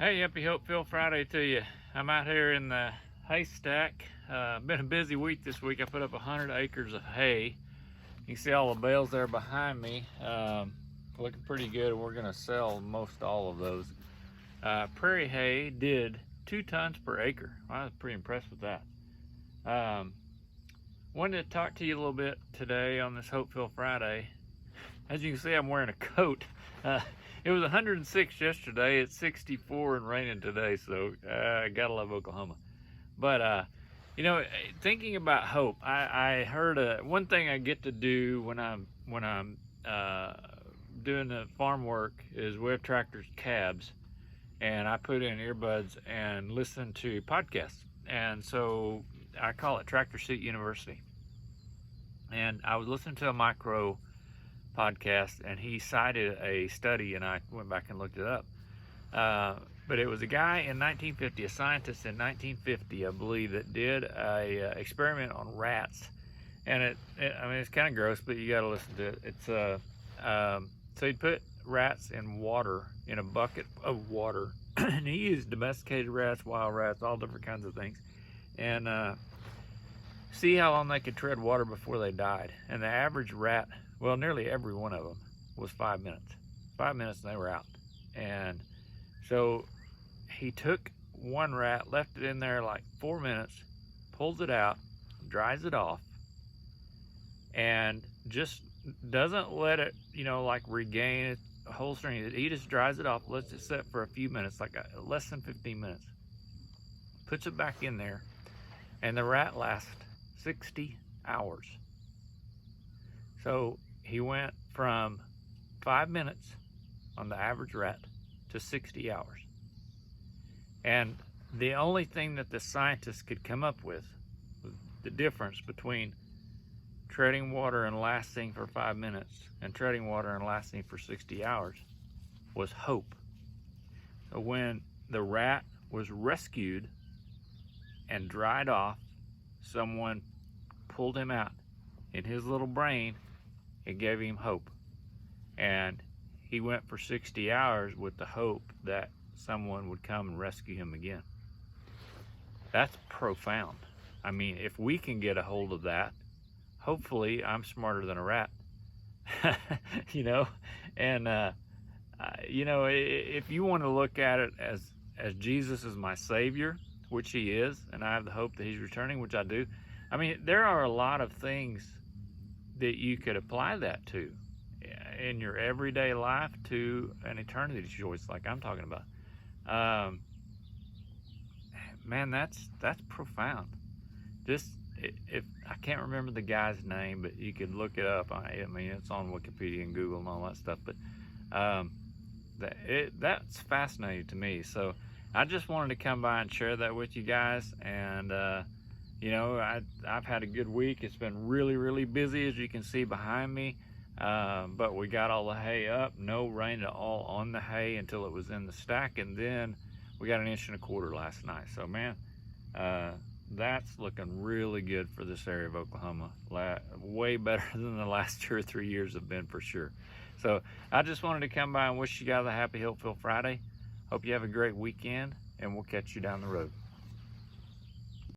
Hey, happy Hopeville Friday to you. I'm out here in the haystack. Been a busy week this week. I put up 100 acres of hay. You can see all the bales there behind me. Looking pretty good. We're gonna sell most all of those. Prairie hay did 2 tons per acre. I was pretty impressed with that. Wanted to talk to you a little bit today on this Hopeville Friday. As you can see, I'm wearing a coat. It was 106 yesterday. It's 64 and raining today, so gotta love Oklahoma. But thinking about hope, I heard one thing I get to do when I'm doing the farm work is we have tractors, cabs, and I put in earbuds and listen to podcasts. And so I call it Tractor Seat University. And I was listening to a micro podcast, and he cited a study, and I went back and looked it up. But it was a guy in 1950, a scientist in 1950, I believe, that did a experiment on rats. And it's kind of gross, but you got to listen to it. It's so he'd put rats in water, in a bucket of water, and he used domesticated rats, wild rats, all different kinds of things, and see how long they could tread water before they died. And the average rat, well, nearly every one of them was 5 minutes. 5 minutes and they were out. And so he took one rat, left it in there like 4 minutes, pulls it out, dries it off, and just doesn't let it, like regain its whole strength. He just dries it off, lets it sit for a few minutes, like less than 15 minutes. Puts it back in there, and the rat lasts 60 hours. So he went from 5 minutes on the average rat to 60 hours. And the only thing that the scientists could come up with was the difference between treading water and lasting for 5 minutes and treading water and lasting for 60 hours was hope. So when the rat was rescued and dried off, someone pulled him out. In his little brain, it gave him hope. And he went for 60 hours with the hope that someone would come and rescue him again. That's profound. I mean, if we can get a hold of that, hopefully I'm smarter than a rat. And if you want to look at it as Jesus is my Savior, which he is, and I have the hope that he's returning, which I do. I mean, there are a lot of things that you could apply that to in your everyday life to an eternity choice like I'm talking about. Man, that's profound. If I can't remember the guy's name, but you could look it up. I mean, it's on Wikipedia and Google and all that stuff, but that's fascinating to me. So I just wanted to come by and share that with you guys. And I've had a good week. It's been really, really busy, as you can see behind me. But we got all the hay up. No rain at all on the hay until it was in the stack, and then we got 1.25 inches last night. So man, that's looking really good for this area of Oklahoma. Way better than the last 2 or 3 years have been, for sure. So I just wanted to come by and wish you guys a happy Hopeville Friday. Hope you have a great weekend, and we'll catch you down the road.